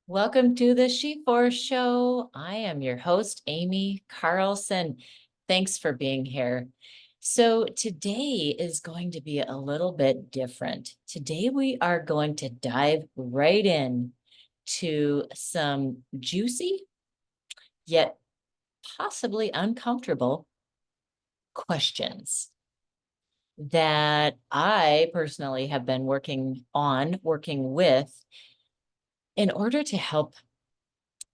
Welcome to the SheForce show. I am your host, Amy Carlson. Thanks for being here. So today is going to be a little bit different. Today we are going to dive right in to some juicy yet possibly uncomfortable questions that I personally have been working with in order to help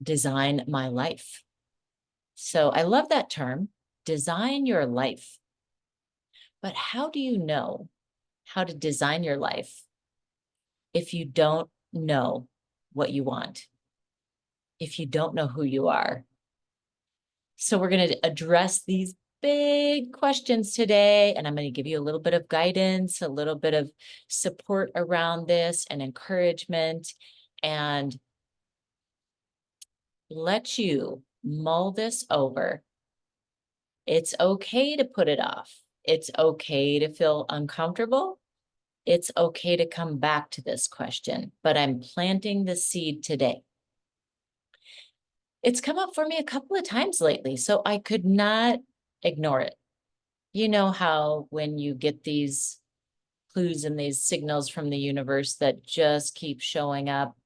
design my life. So I love that term, design your life. But how do you know how to design your life if you don't know what you want, if you don't know who you are? So we're going to address these big questions today, and I'm going to give you a little bit of guidance, a little bit of support around this and encouragement, and let you mull this over. It's okay to put it off. It's okay to feel uncomfortable. It's okay to come back to this question, but I'm planting the seed today. It's come up for me a couple of times lately, so I could not ignore it. You know how when you get these clues and these signals from the universe that just keep showing up,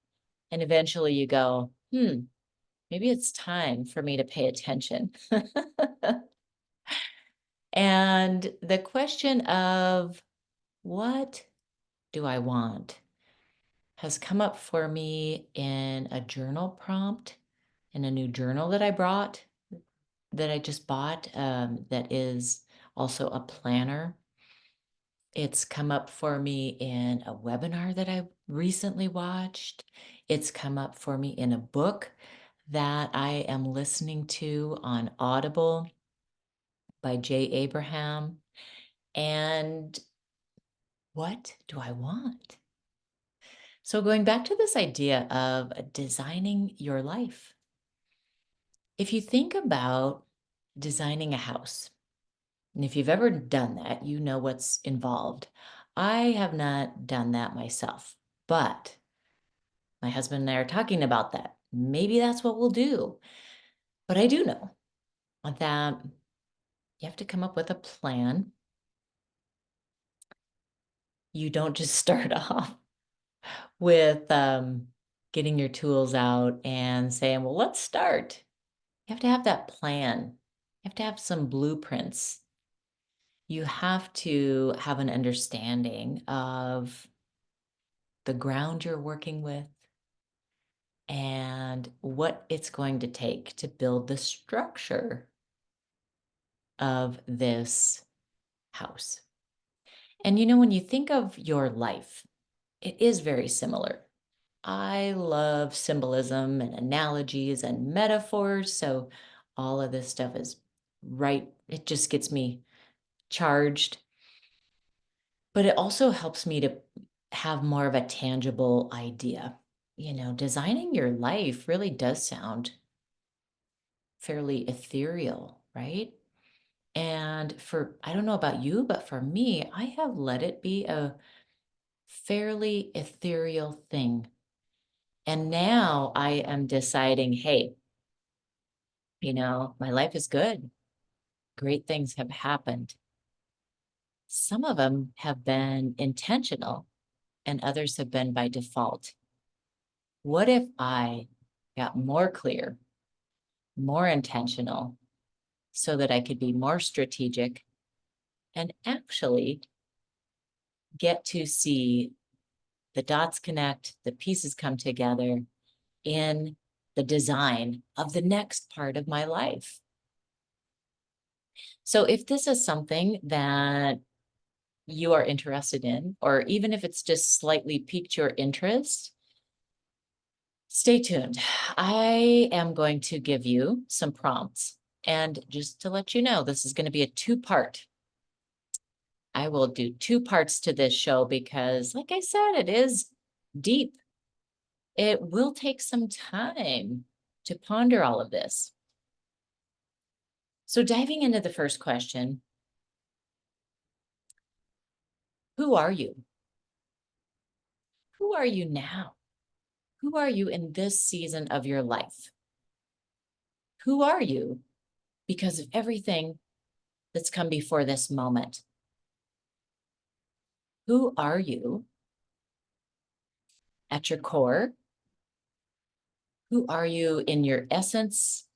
and eventually you go, maybe it's time for me to pay attention. And the question of what do I want has come up for me in a journal prompt, in a new journal that I just bought, that is also a planner. It's come up for me in a webinar that I recently watched. It's come up for me in a book that I am listening to on Audible by Jay Abraham. And what do I want? So going back to this idea of designing your life, if you think about designing a house, and if you've ever done that, you know what's involved. I have not done that myself, but my husband and I are talking about that. Maybe that's what we'll do. But I do know that you have to come up with a plan. You don't just start off with getting your tools out and saying, well, let's start. You have to have that plan. You have to have some blueprints. You have to have an understanding of the ground you're working with and what it's going to take to build the structure of this house. And you know, when you think of your life, it is very similar. I love symbolism and analogies and metaphors. So all of this stuff is right. It just gets me charged. But it also helps me to have more of a tangible idea. You know, designing your life really does sound fairly ethereal, right? And I don't know about you, but for me, I have let it be a fairly ethereal thing. And now I am deciding, hey, my life is good. Great things have happened. Some of them have been intentional and others have been by default. What if I got more clear, more intentional, so that I could be more strategic and actually get to see the dots connect, the pieces come together in the design of the next part of my life? So if this is something that you are interested in, or even if it's just slightly piqued your interest, stay tuned. I am going to give you some prompts. And just to let you know, this is going to be a two-part. I will do two parts to this show because, like I said, it is deep. It will take some time to ponder all of this. So diving into the first question, who are you? Who are you now? Who are you in this season of your life? Who are you because of everything that's come before this moment? Who are you at your core? Who are you in your essence?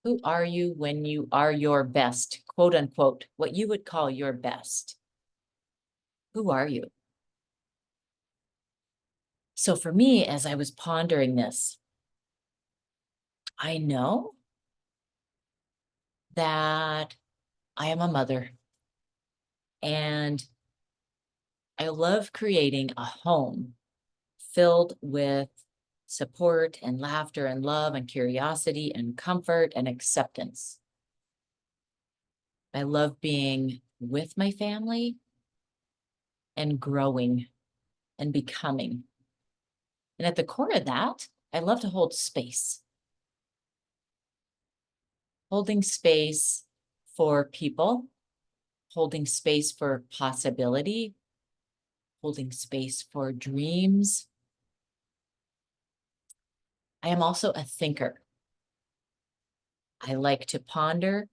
Who are you when you are your best, quote unquote, what you would call your best? Who are you? So for me, as I was pondering this, I know that I am a mother and I love creating a home filled with support and laughter and love and curiosity and comfort and acceptance. I love being with my family and growing and becoming. And at the core of that, I love to hold space. Holding space for people, holding space for possibility, holding space for dreams. I am also a thinker. I like to ponder,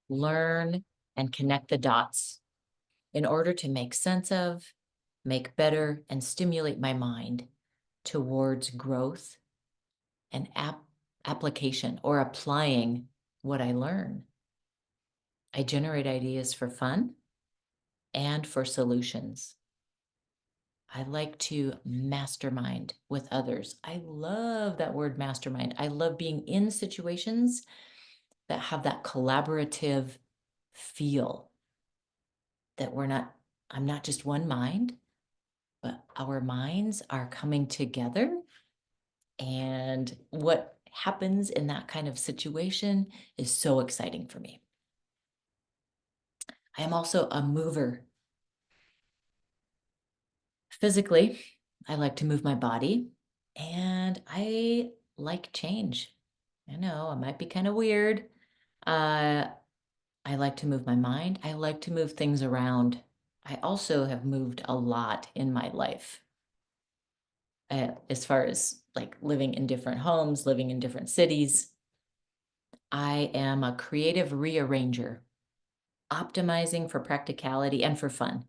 learn, and connect the dots in order to make sense of, make better, and stimulate my mind towards growth and application or applying what I learn. I generate ideas for fun and for solutions. I like to mastermind with others. I love that word mastermind. I love being in situations that have that collaborative feel that I'm not just one mind, but our minds are coming together. And what happens in that kind of situation is so exciting for me. I am also a mover. Physically, I like to move my body and I like change. I know it might be kind of weird. Uh, I like to move my mind. I like to move things around. I also have moved a lot in my life, as far as like living in different homes, living in different cities. I am a creative rearranger, optimizing for practicality and for fun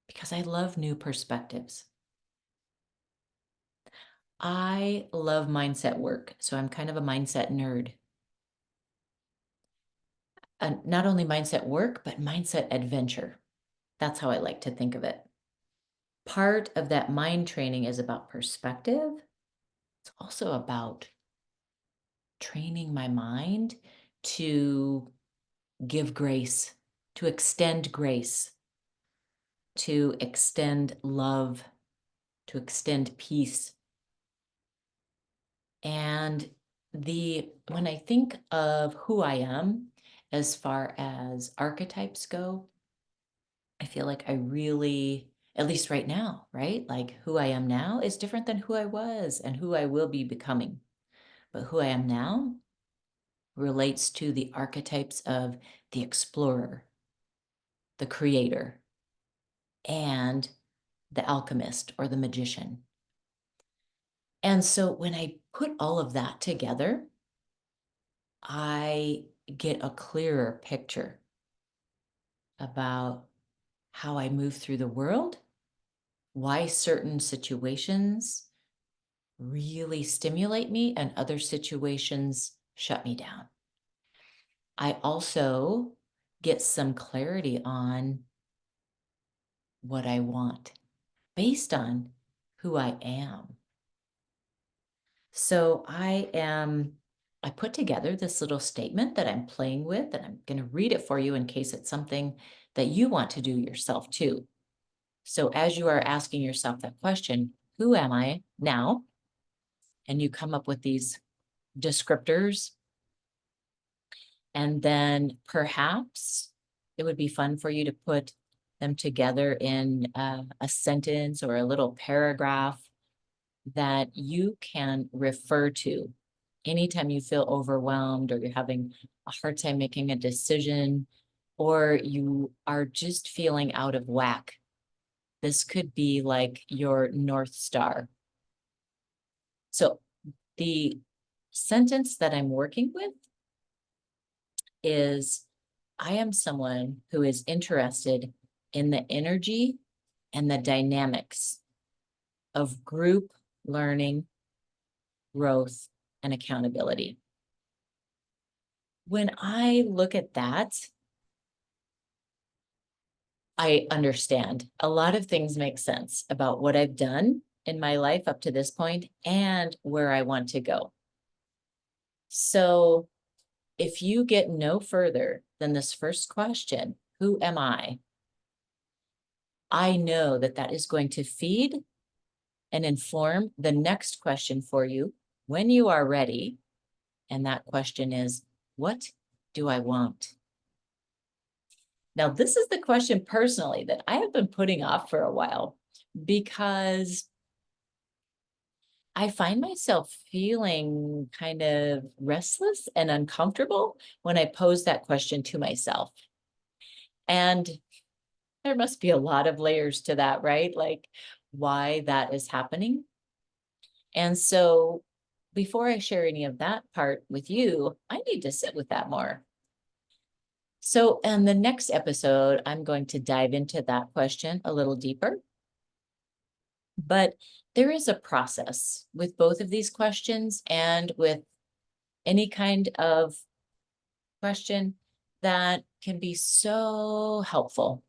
because I love new perspectives. I love mindset work, so I'm kind of a mindset nerd. Not only mindset work, but mindset adventure. That's how I like to think of it. Part of that mind training is about perspective. It's also about training my mind to give grace, to extend grace, to extend love, to extend peace. And when I think of who I am as far as archetypes go, I feel like I really, at least right now, right? Like who I am now is different than who I was and who I will be becoming. But who I am now relates to the archetypes of the explorer, the creator, and the alchemist or the magician. And so when I put all of that together, I get a clearer picture about how I move through the world, why certain situations really stimulate me and other situations shut me down. I also get some clarity on what I want based on who I am. So I put together this little statement that I'm playing with, and I'm going to read it for you in case it's something that you want to do yourself too. So as you are asking yourself that question, who am I now? And you come up with these descriptors, and then perhaps it would be fun for you to put them together in a sentence or a little paragraph that you can refer to anytime you feel overwhelmed or you're having a hard time making a decision or you are just feeling out of whack. This could be like your North Star. So the sentence that I'm working with is, I am someone who is interested in the energy and the dynamics of group learning, growth, and accountability. When I look at that, I understand a lot of things make sense about what I've done in my life up to this point and where I want to go. So if you get no further than this first question, who am I? I know that that is going to feed and inform the next question for you when you are ready. And that question is, what do I want? Now, this is the question personally that I have been putting off for a while because I find myself feeling kind of restless and uncomfortable when I pose that question to myself. And there must be a lot of layers to that, right? Like why that is happening. And so before I share any of that part with you, I need to sit with that more. So in the next episode, I'm going to dive into that question a little deeper. But there is a process with both of these questions and with any kind of question that can be so helpful,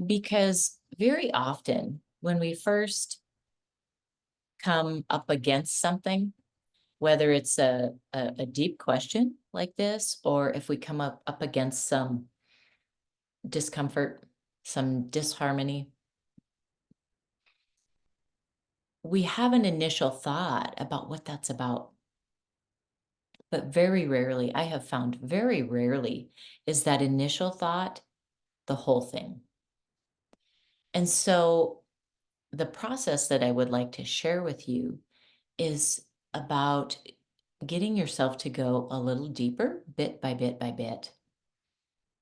because very often when we first come up against something, whether it's a deep question like this, or if we come up against some discomfort, some disharmony, we have an initial thought about what that's about. But very rarely, I have found very rarely, is that initial thought the whole thing. And so the process that I would like to share with you is about getting yourself to go a little deeper, bit by bit by bit.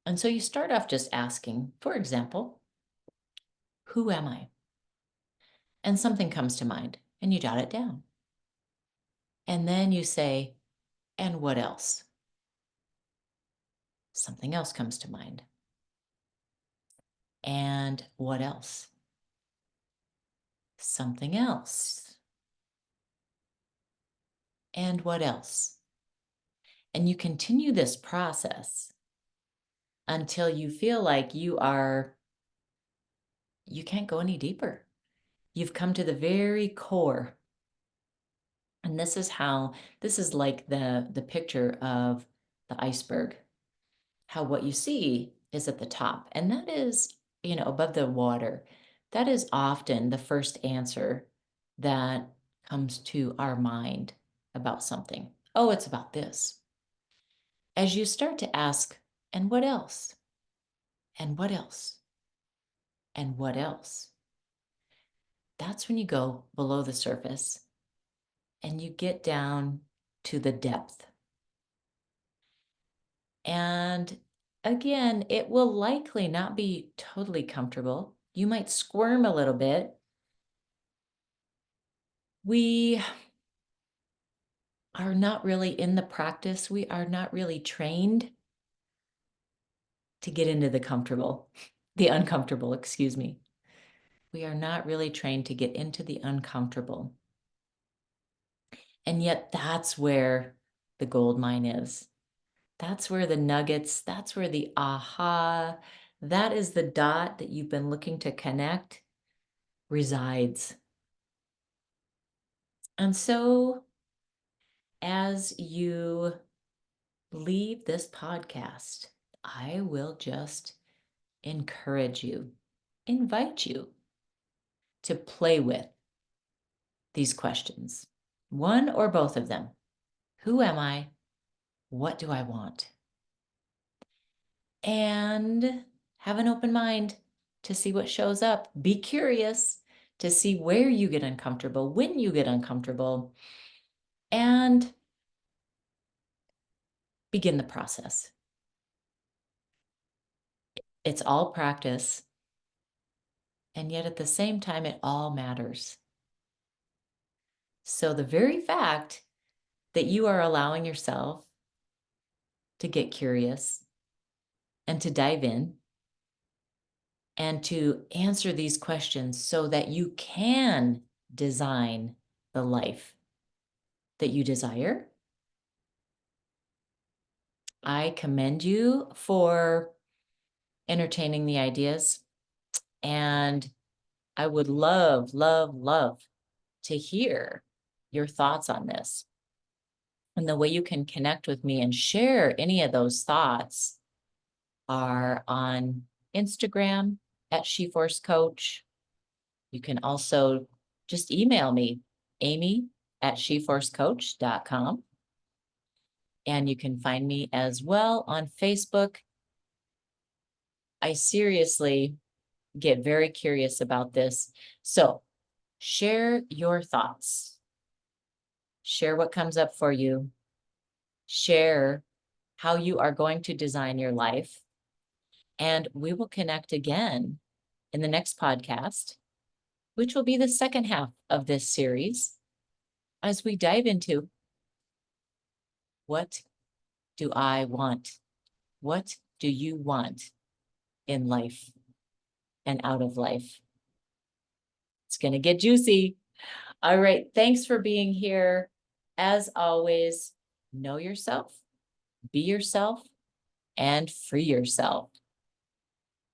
And so you start off just asking, for example, who am I? And something comes to mind and you jot it down. And then you say, and what else? Something else comes to mind. And what else? Something else. And what else? And you continue this process until you feel like you can't go any deeper. You've come to the very core. And this is like the picture of the iceberg, how what you see is at the top. And that is, above the water. That is often the first answer that comes to our mind about something. Oh, it's about this. As you start to ask, and what else? And what else? And what else? That's when you go below the surface and you get down to the depth. And again, it will likely not be totally comfortable. You might squirm a little bit. We are not really in the practice. We are not really trained to get into the uncomfortable, excuse me. We are not really trained to get into the uncomfortable. And yet that's where the gold mine is. That's where the nuggets, that's where the aha, that is the dot that you've been looking to connect resides. And so as you leave this podcast, I will just encourage you, invite you to play with these questions, one or both of them. Who am I? What do I want? And have an open mind to see what shows up. Be curious to see where you get uncomfortable, when you get uncomfortable, and begin the process. It's all practice, and yet at the same time, it all matters. So the very fact that you are allowing yourself to get curious and to dive in and to answer these questions so that you can design the life that you desire. I commend you for entertaining the ideas, and I would love, love, love to hear your thoughts on this. And the way you can connect with me and share any of those thoughts are on Instagram at SheForce Coach. You can also just email me, Amy at sheforcecoach.com. And you can find me as well on Facebook. I seriously get very curious about this. So share your thoughts. Share what comes up for you. Share how you are going to design your life. And we will connect again in the next podcast, which will be the second half of this series, as we dive into what do I want? What do you want in life and out of life? It's going to get juicy. All right. Thanks for being here. As always, know yourself, be yourself, and free yourself.